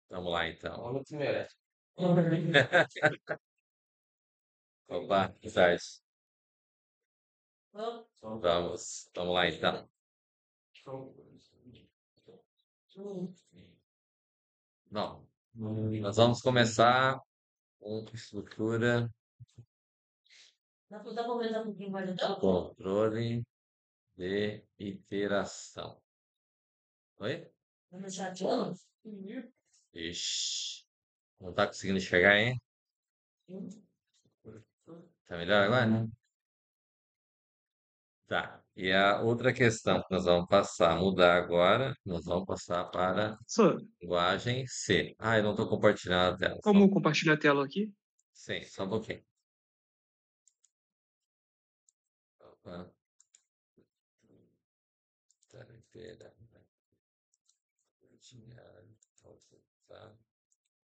Vamos lá, então. Olha que merece. Opa, que tarde. Vamos lá, então. Não, nós vamos começar com estrutura, controle de iteração. Oi? Ixi, não tá conseguindo enxergar, hein? Tá melhor agora? Tá. E a outra questão que nós vamos passar, mudar agora, nós vamos passar para Só, linguagem C. Ah, eu não estou compartilhando a tela. como compartilhar a tela aqui? Sim, só um pouquinho. Opa, tela inteira. Compartilhar, tá?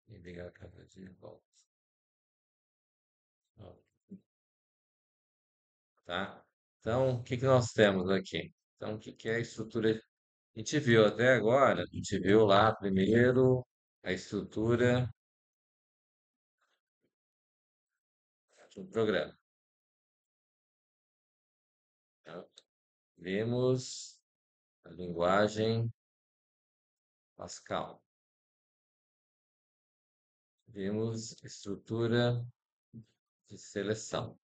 E ligar a câmera de volta. Ó, tá? Então, o que que nós temos aqui? Então, o que que é a estrutura? A gente viu até agora, a gente viu lá primeiro a estrutura do programa. Tá? Vimos a linguagem Pascal. Vimos estrutura de seleção.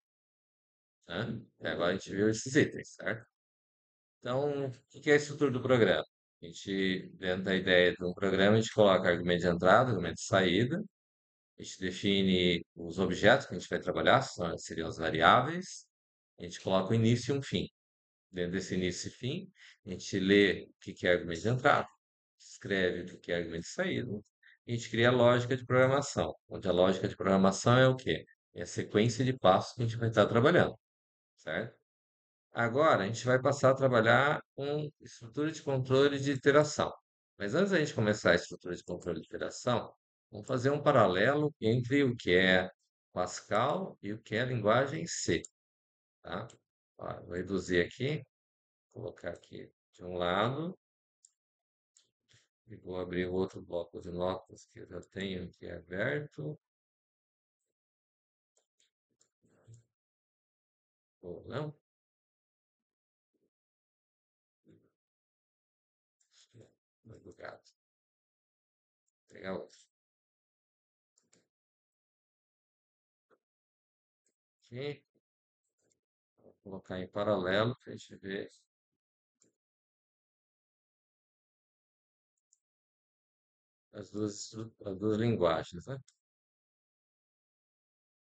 Né? E agora a gente viu esses itens, certo? Então, o que que é a estrutura do programa? A gente, dentro da ideia de um programa, a gente coloca argumento de entrada, argumento de saída, a gente define os objetos que a gente vai trabalhar, seriam as variáveis, a gente coloca o início e um fim. Dentro desse início e fim, a gente lê o que que é argumento de entrada, escreve o que que é argumento de saída, e a gente cria a lógica de programação, onde a lógica de programação é o quê? É a sequência de passos que a gente vai estar trabalhando, certo? Agora, a gente vai passar a trabalhar com estrutura de controle de iteração. Mas antes da gente começar a estrutura de controle de iteração, vamos fazer um paralelo entre o que é Pascal e o que é a linguagem C, tá? Ó, vou reduzir aqui, colocar aqui de um lado, e vou abrir o outro bloco de notas que eu já tenho aqui aberto. Ou não? Vai do gato. Vou pegar outro. Aqui, vou colocar em paralelo para a gente ver as duas linguagens, né?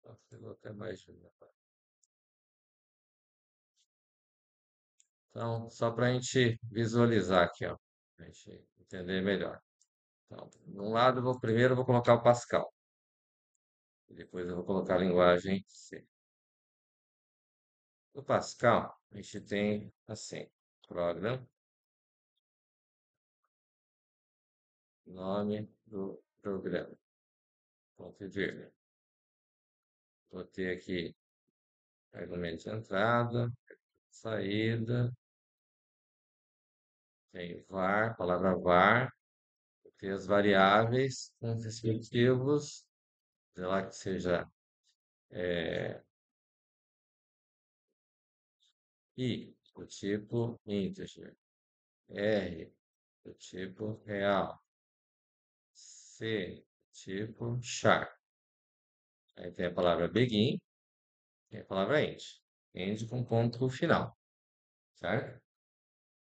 Nossa, pegou até mais de uma. Então, só para a gente visualizar aqui, ó, para a gente entender melhor. Então, de um lado, primeiro eu vou colocar o Pascal, e depois eu vou colocar a linguagem C. No Pascal, a gente tem assim, program, nome do programa, ponto e vírgula. Vou ter aqui argumento de entrada, saída, tem var, palavra var, tem as variáveis com os respectivos, sei lá que seja I, do tipo integer, R, do tipo real, C, do tipo char. Aí tem a palavra begin e a palavra end. End com ponto final, certo?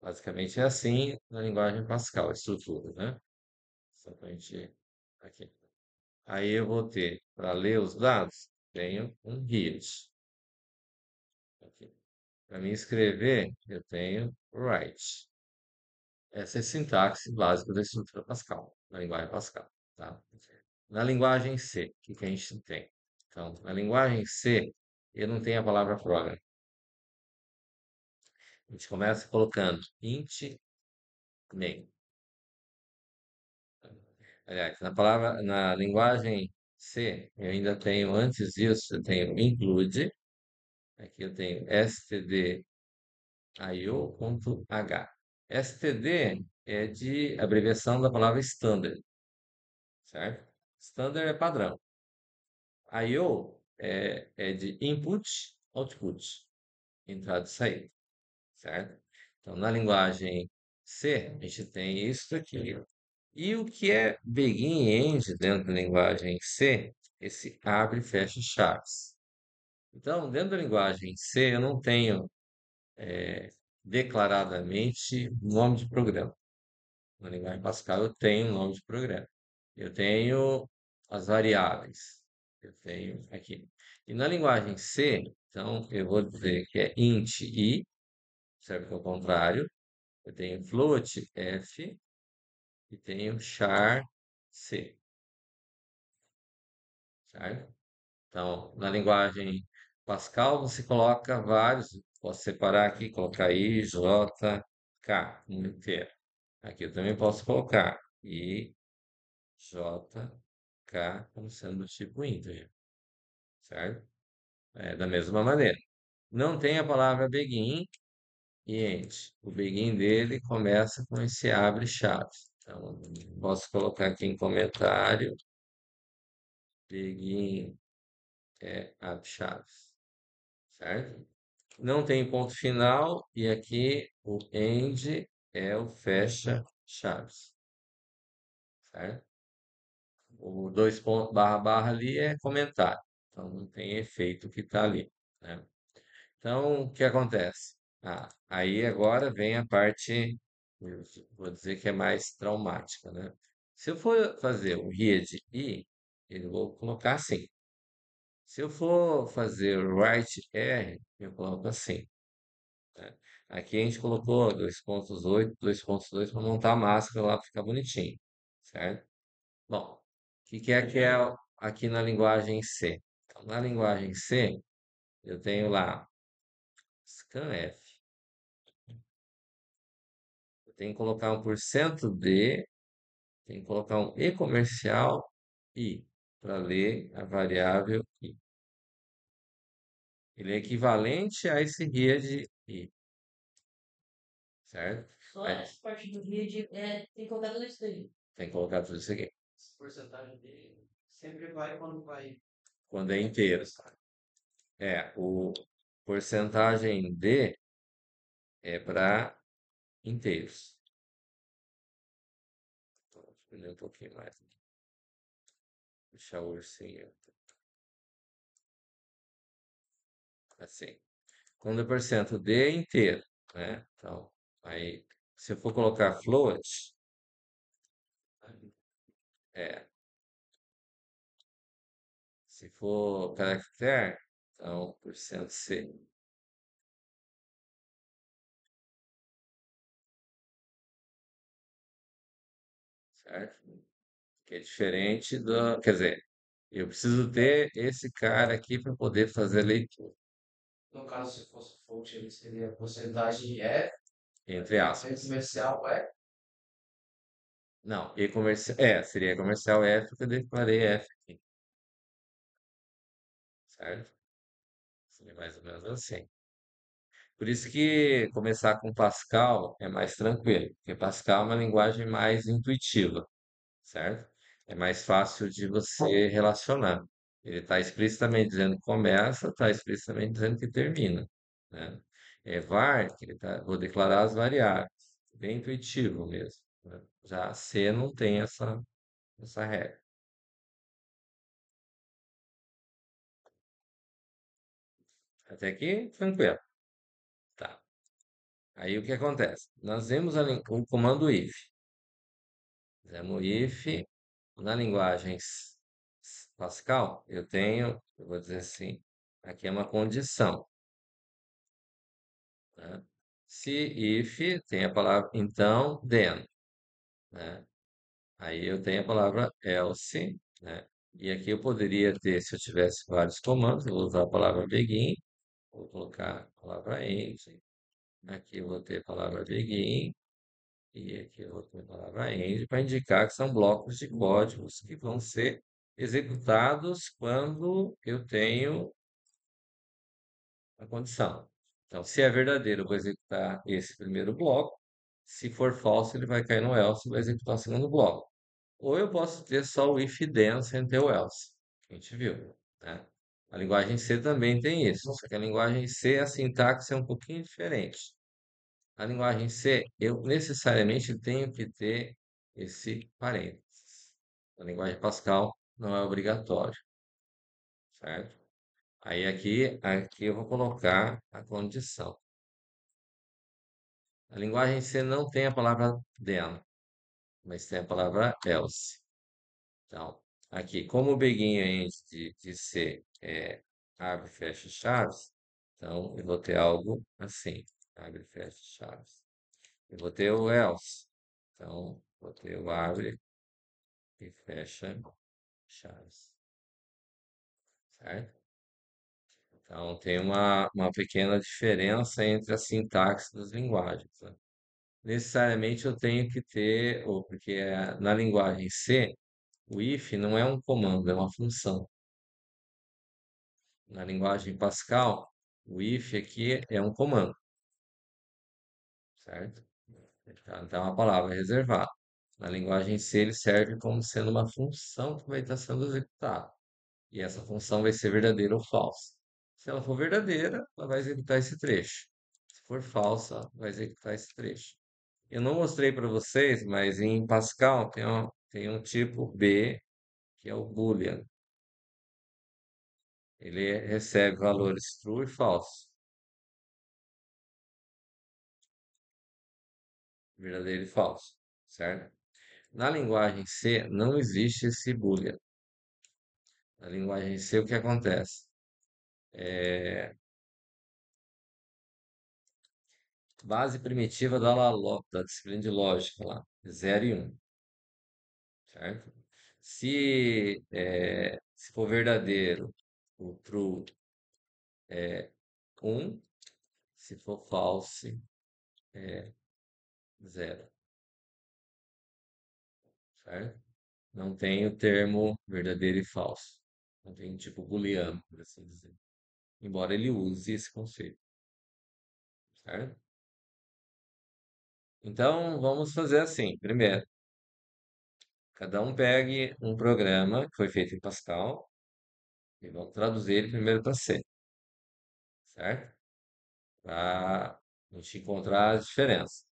Basicamente é assim na linguagem Pascal, a estrutura, né? Só para a gente aqui. Aí eu vou ter, para ler os dados, tenho um read. Para mim escrever, eu tenho write. Essa é a sintaxe básica da estrutura Pascal, na linguagem Pascal, tá? Na linguagem C, o que que a gente tem? Então, na linguagem C, eu não tenho a palavra program. A gente começa colocando int main. Aliás, na linguagem C, eu ainda tenho, antes disso, eu tenho include. Aqui eu tenho stdio.h. std é de abreviação da palavra standard, certo? Standard é padrão. I/O é de input, output, entrada e saída, certo? Então, na linguagem C, a gente tem isso aqui. E o que é begin e end dentro da linguagem C? Esse abre e fecha chaves. Então, dentro da linguagem C, eu não tenho declaradamente nome de programa. Na linguagem Pascal, eu tenho nome de programa. Eu tenho as variáveis. Eu tenho aqui. E na linguagem C, então, eu vou dizer que é int i, serve para o contrário. Eu tenho float f e tenho char c, certo? Então, na linguagem Pascal, você coloca vários, posso separar aqui, colocar I, J, K, como inteiro. Aqui eu também posso colocar I, J, K, como sendo do tipo integer, certo? É, da mesma maneira. Não tem a palavra begin e end. O begin dele começa com esse abre chaves. Então, posso colocar aqui em comentário, begin abre chaves, certo? Não tem ponto final e aqui o end é o fecha chaves, certo? O dois pontos barra barra ali é comentário, então não tem efeito que está ali, né? Então, o que acontece? Aí agora vem a parte, eu vou dizer que é mais traumática, né? Se eu for fazer o read i, eu vou colocar assim. Se eu for fazer o write r, eu coloco assim, né? Aqui a gente colocou 2.8, 2.2 para montar a máscara lá para ficar bonitinho, certo? Bom, o que é aqui na linguagem C? Então, na linguagem C, eu tenho lá scanf. Eu tenho que colocar um porcento %d, tenho que colocar um e comercial i para ler a variável i. Ele é equivalente a esse read i, certo? Só essa parte do read tem que colocar tudo isso daí. Tem que colocar tudo isso aqui. Essa porcentagem dele sempre vai quando vai. Quando é inteiro. O porcentagem D é para inteiros. Então, vou escolher um pouquinho mais. Deixar o ursinho assim. Quando é porcento D é inteiro, né? Então, aí, se eu for colocar float, é, se for caractere, então, porcento C, certo? Que é diferente do, quer dizer, eu preciso ter esse cara aqui para poder fazer a leitura, No caso, se fosse float, ele seria a porcentagem F, entre aí aspas. comercial é. Não, e-comercial, seria comercial F, que eu declarei F aqui, certo? Seria mais ou menos assim. Por isso que começar com Pascal é mais tranquilo, porque Pascal é uma linguagem mais intuitiva, certo? É mais fácil de você relacionar. Ele está explicitamente dizendo que começa, está explicitamente dizendo que termina, né? Var, que vou declarar as variáveis, bem intuitivo mesmo, né? Já C não tem essa regra. Até aqui, tranquilo. Tá. Aí o que acontece? Nós vemos o comando if. Fizemos if na linguagem Pascal, eu vou dizer assim, aqui é uma condição, né? Se if tem a palavra então, then, né? Aí eu tenho a palavra else, né? E aqui eu poderia ter, se eu tivesse vários comandos, eu vou usar a palavra begin, vou colocar a palavra end, aqui eu vou ter a palavra begin, e aqui eu vou ter a palavra end para indicar que são blocos de códigos que vão ser executados quando eu tenho a condição. Então, se é verdadeiro, eu vou executar esse primeiro bloco. Se for falso, ele vai cair no else e vai executar o segundo bloco. Ou eu posso ter só o if then sem ter o else, que a gente viu, né? A linguagem C também tem isso, só que a linguagem C, a sintaxe é um pouquinho diferente. A linguagem C, eu necessariamente tenho que ter esse parênteses. A linguagem Pascal não é obrigatório, certo? Aí aqui eu vou colocar a condição. A linguagem C não tem a palavra then, mas tem a palavra else. Então, aqui, como o beguinho de C é abre, fecha chaves, então eu vou ter algo assim, abre, fecha chaves. Eu vou ter o else, então vou ter o abre e fecha chaves, certo? Então tem uma pequena diferença entre a sintaxe das linguagens, né? Necessariamente eu tenho que ter, ou porque na linguagem C, o if não é um comando, é uma função. Na linguagem Pascal, o if aqui é um comando, certo? Então, a palavra é reservada. Na linguagem C, ele serve como sendo uma função que vai estar sendo executada. E essa função vai ser verdadeira ou falsa. Se ela for verdadeira, ela vai executar esse trecho. Se for falsa, vai executar esse trecho. Eu não mostrei para vocês, mas em Pascal tem um tipo B, que é o Boolean. Ele recebe valores true e false, verdadeiro e falso, certo? Na linguagem C não existe esse boolean. Na linguagem C o que acontece? Base primitiva da disciplina de lógica lá, 0 e 1, certo? Se for verdadeiro, o true é 1, se for false, é 0, certo? Não tem o termo verdadeiro e falso. Não tem tipo booleano, por assim dizer. Embora ele use esse conceito, certo? Então, vamos fazer assim. Primeiro, cada um pegue um programa que foi feito em Pascal e vamos traduzir ele primeiro para C, certo? Para a gente encontrar as diferenças.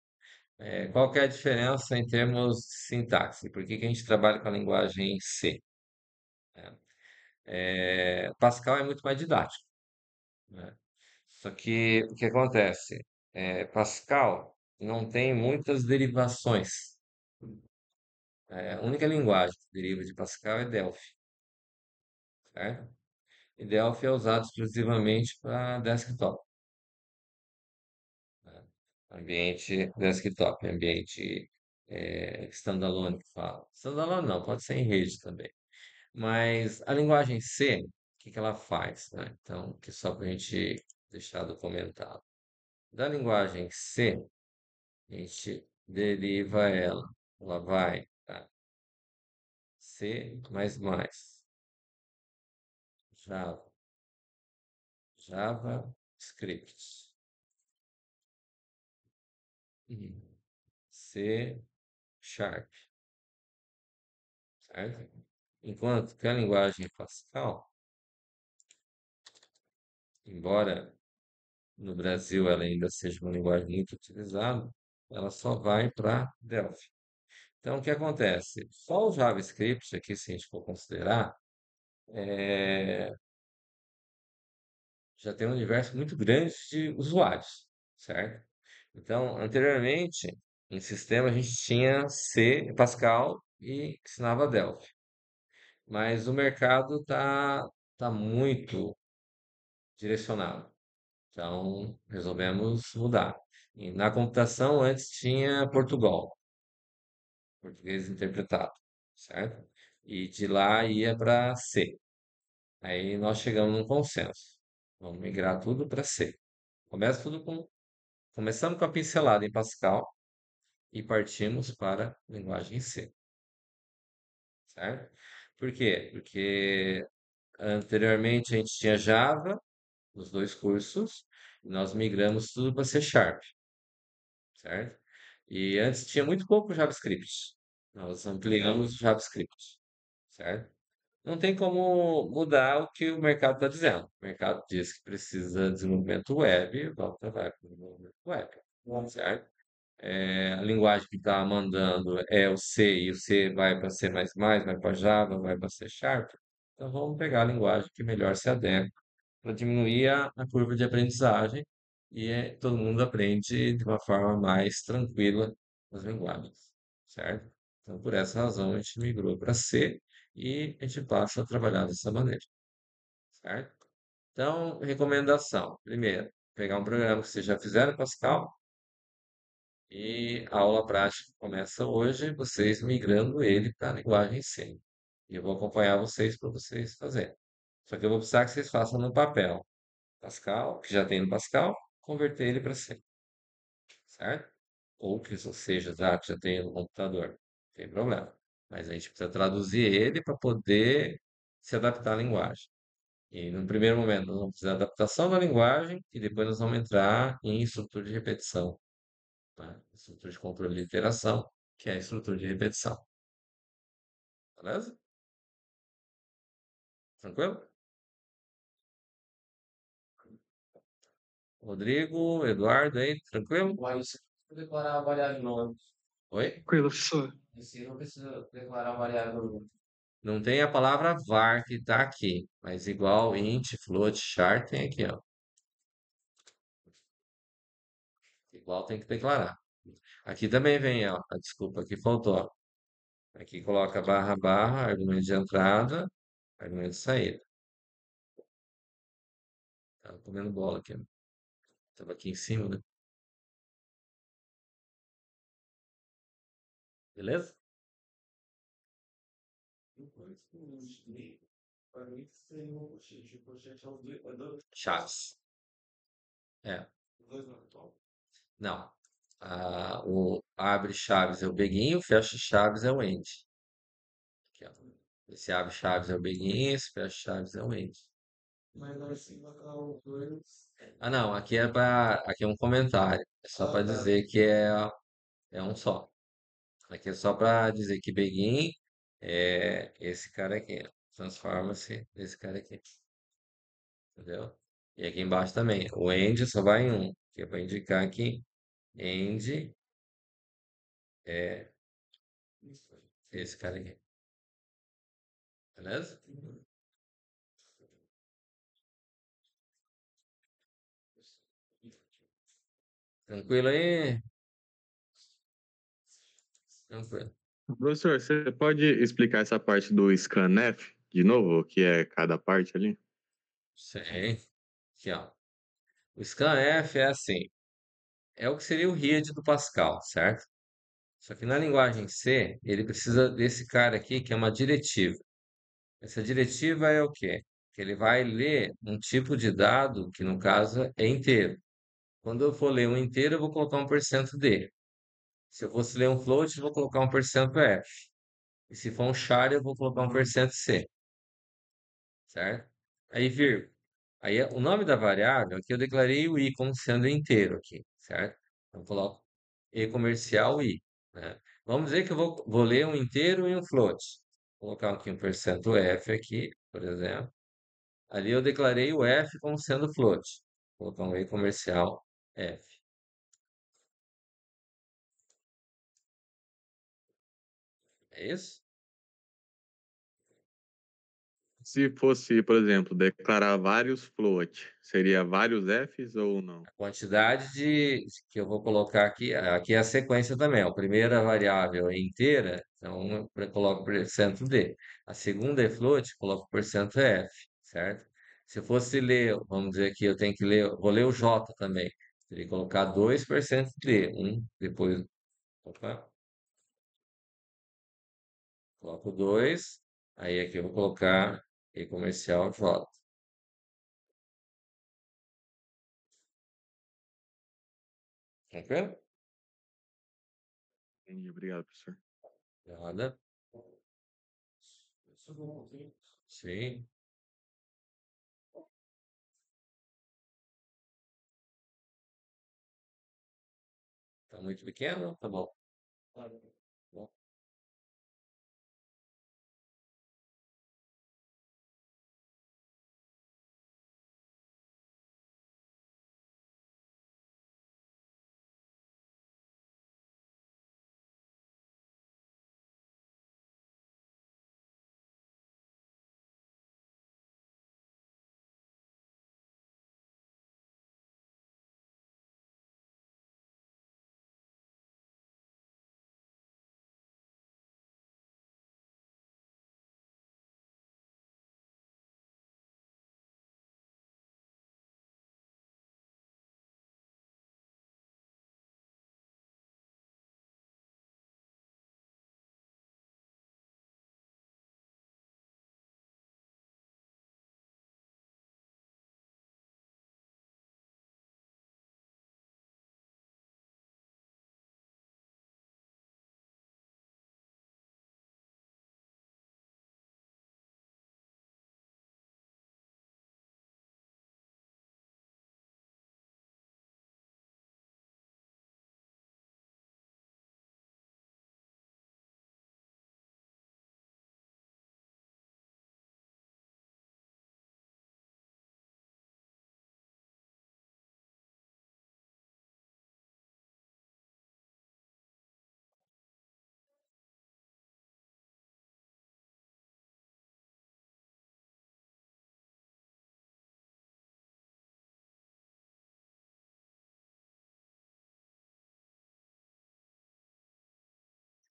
Qual que é a diferença em termos de sintaxe? Por que que a gente trabalha com a linguagem C, né? Pascal é muito mais didático, né? Só que o que acontece? Pascal não tem muitas derivações. A única linguagem que deriva de Pascal é Delphi, certo? E Delphi é usado exclusivamente para desktop, né? Ambiente desktop, ambiente standalone que fala. Standalone não, pode ser em rede também. Mas a linguagem C, o que que ela faz, né? Então, que só para a gente deixar documentado. Da linguagem C, a gente deriva ela. Ela vai para C++, Java, JavaScript, C Sharp, certo? Enquanto que a linguagem Pascal, embora no Brasil ela ainda seja uma linguagem muito utilizada, ela só vai para Delphi. Então, o que acontece? Só o JavaScript, aqui, se a gente for considerar, já tem um universo muito grande de usuários, certo? Então, anteriormente, em sistema, a gente tinha C, Pascal e ensinava Delphi. Mas o mercado tá muito direcionado. Então, resolvemos mudar. E na computação, antes tinha Portugal, português interpretado, certo? E de lá ia para C. Aí nós chegamos num consenso. Vamos migrar tudo para C. Começamos com a pincelada em Pascal e partimos para a linguagem C, certo? Por quê? Porque anteriormente a gente tinha Java, os dois cursos, e nós migramos tudo para C Sharp, certo? E antes tinha muito pouco JavaScript, Nós ampliamos o JavaScript, certo? Não tem como mudar o que o mercado está dizendo. O mercado diz que precisa de desenvolvimento web, vamos trabalhar com desenvolvimento web, certo? A linguagem que está mandando é o C, e o C vai para C++, vai para Java, vai para C Sharp. Então vamos pegar a linguagem que melhor se adequa para diminuir a curva de aprendizagem e todo mundo aprende de uma forma mais tranquila as linguagens, certo? Então, por essa razão, a gente migrou para C e a gente passa a trabalhar dessa maneira, certo? Então, recomendação. Primeiro, pegar um programa que vocês já fizeram em Pascal e a aula prática começa hoje, vocês migrando ele para a linguagem C. E eu vou acompanhar vocês para vocês fazerem. Só que eu vou precisar que vocês façam no papel. Pascal, que já tem no Pascal, converter ele para C, certo? Ou que isso seja, que já tem no computador, não tem problema. Mas a gente precisa traduzir ele para poder se adaptar à linguagem. E no primeiro momento, nós vamos fazer a adaptação da linguagem e depois nós vamos entrar em estrutura de repetição, tá? Estrutura de controle de iteração, que é a estrutura de repetição. Beleza? Tranquilo? Rodrigo, Eduardo aí, tranquilo? Mas você precisa declarar a variável nome. Oi? Tranquilo, professor. Você não precisa declarar a variável nome. Não tem a palavra var que está aqui, mas igual int, float, char tem aqui, ó. Igual tem que declarar. Aqui também vem, ó, a desculpa que faltou, ó. Aqui coloca barra barra, argumento de entrada, argumento de saída. Tava comendo bola aqui, ó. Tava aqui em cima, né? Beleza? Chaves. É, não. O abre chaves é o beguinho, fecha chaves é o end. Aqui, ó. Esse abre chaves é o beguinho, esse fecha chaves é o end. Mas assim, colocar os dois. Ah, não, aqui é um comentário. É só para Ah, tá. dizer que é um só. Aqui é só para dizer que Begin é esse cara aqui. Transforma-se nesse cara aqui. Entendeu? E aqui embaixo também. O end só vai em um, que é para indicar que end é esse cara aqui. Beleza? Tranquilo aí? Tranquilo. Professor, você pode explicar essa parte do scanf de novo, o que é cada parte ali? Sei. Aqui, ó. O scanf é assim. É o que seria o read do Pascal, certo? Só que na linguagem C, ele precisa desse cara aqui, que é uma diretiva. Essa diretiva é o quê? Que ele vai ler um tipo de dado, que no caso é inteiro. Quando eu for ler um inteiro, eu vou colocar 1% D. Se eu fosse ler um float, eu vou colocar 1% F. E se for um char, eu vou colocar 1% C, certo? Aí, vírgula. Aí, o nome da variável, aqui eu declarei o i como sendo inteiro aqui, certo? Então, eu coloco e comercial i, né? Vamos dizer que eu vou ler um inteiro e um float. Vou colocar aqui 1% F aqui, por exemplo. Ali eu declarei o F como sendo float. Vou colocar um e comercial F. É isso? Se fosse, por exemplo, declarar vários float, seria vários Fs ou não? A quantidade que eu vou colocar aqui é a sequência também. Ó. A primeira variável é inteira, então eu coloco percento %D. A segunda é float, coloco percento %F, certo? Se eu fosse ler, vamos dizer que eu tenho que ler, vou ler o J também. Teria que colocar 2% D. Depois, opa, coloco 2. Aí aqui eu vou colocar e comercial J. Tranquilo? Entendi, obrigado, professor. Nada. Isso não tem. Sim. Tá muito pequeno? Tá bom. Tá. Bom.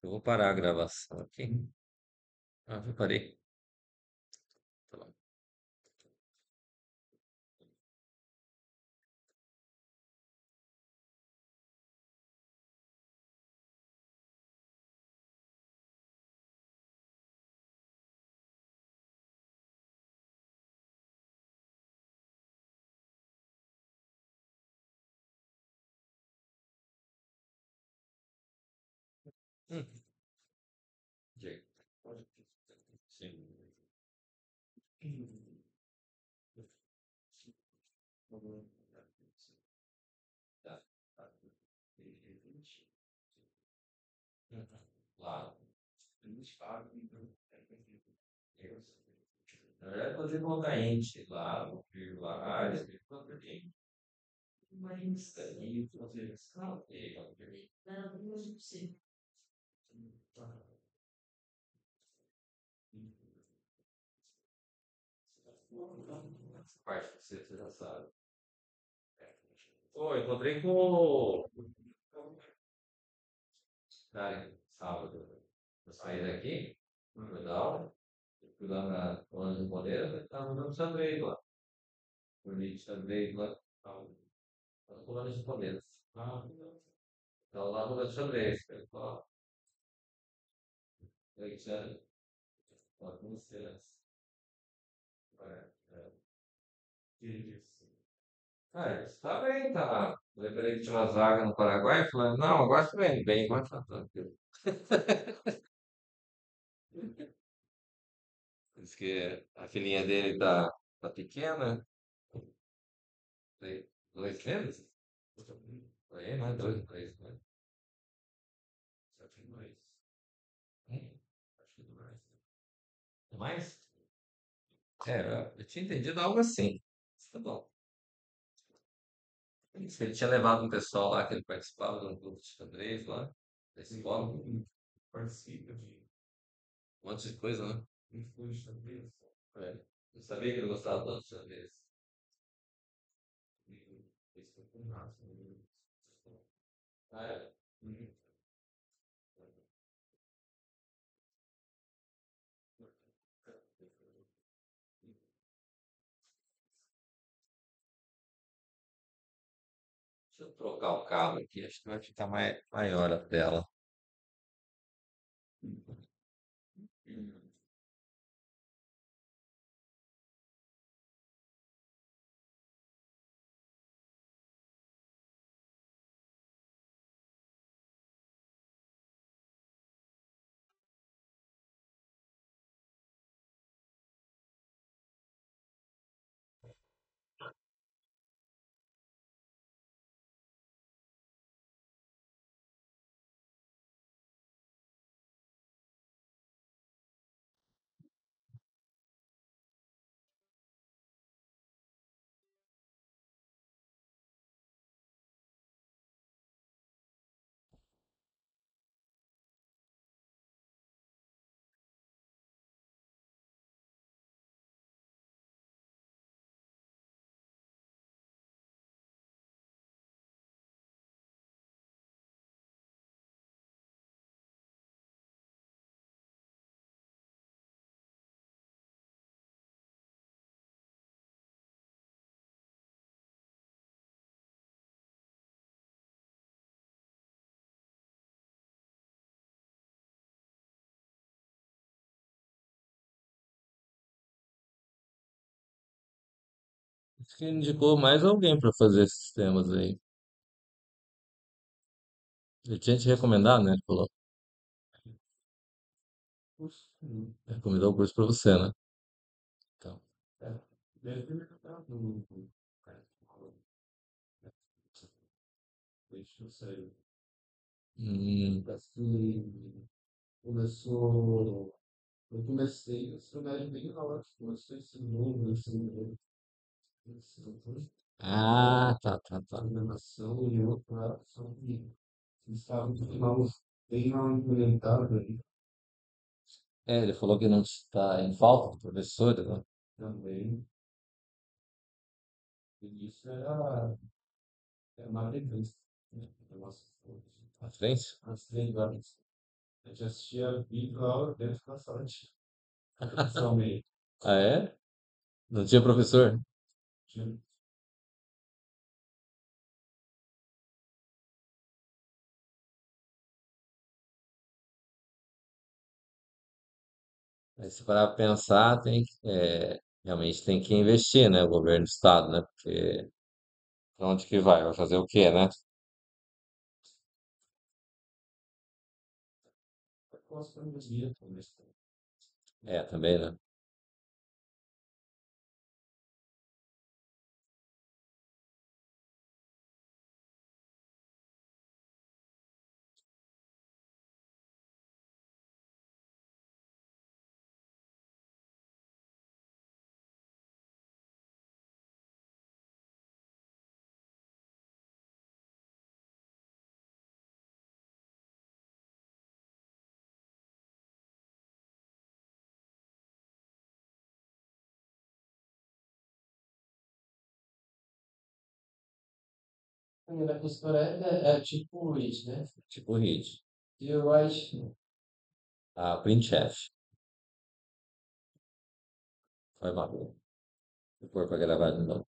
Eu vou parar a gravação aqui. Ah, eu parei. Tá bom. Hum, ok. Sim. Tá. Uhum. Claro. Na verdade, pode colocar ente lá, vírgula área, vírgula verde. Mas aí, fazer escala, essa parte que você já sabe. Pô, encontrei com o cara sábado. Eu saí daqui, fui da aula, fui lá na colônia japonesa, ele tava dando xadrez lá. Bonito xadrez lá, tava na colônia japonesa. Tava lá jogando xadrez. Ele falou, aí, já, ó, com você. Que isso? Ah, tá bem, tá. Lembrei que tinha uma vaga no Paraguai, falei, não, agora tá bem, bem, agora tá tranquilo. Diz que a filhinha dele tá pequena, tem 2 meses? Aí, né? 2, 3, né? Já tem 2. Acho que 2. É mais? É, eu tinha entendido algo assim. Mas tá bom. Diz que ele tinha levado um pessoal lá que ele participava de um grupo de xadrez lá, da escola. Participa de um monte de coisa, né? De xadrez. É. Eu sabia que ele gostava tanto de xadrez. Ah, é? Uhum. Deixa eu trocar o cabo aqui, acho que vai ficar maior a tela. Acho que indicou mais alguém para fazer esses temas aí. Ele tinha te recomendado, né? Ele falou. Recomendou o curso para você, né? Então. Hum, ah, tá, tá, tá. É, ele falou que não está em falta de professores, né? À frente? A gente assistia vídeo aula dentro da sala de principalmente. Ah, é? Não tinha professor? Tinha- Aí, se parar pra pensar, realmente tem que investir, né? O governo do estado, né? Porque pra onde que vai? Vai fazer o quê, né? Com as pandemias, talvez. É, também, né? A primeira costura é tipo o Rich, né? Tipo o Hit. E o White, A Print Chef. Foi mal. Se for pra gravar de novo.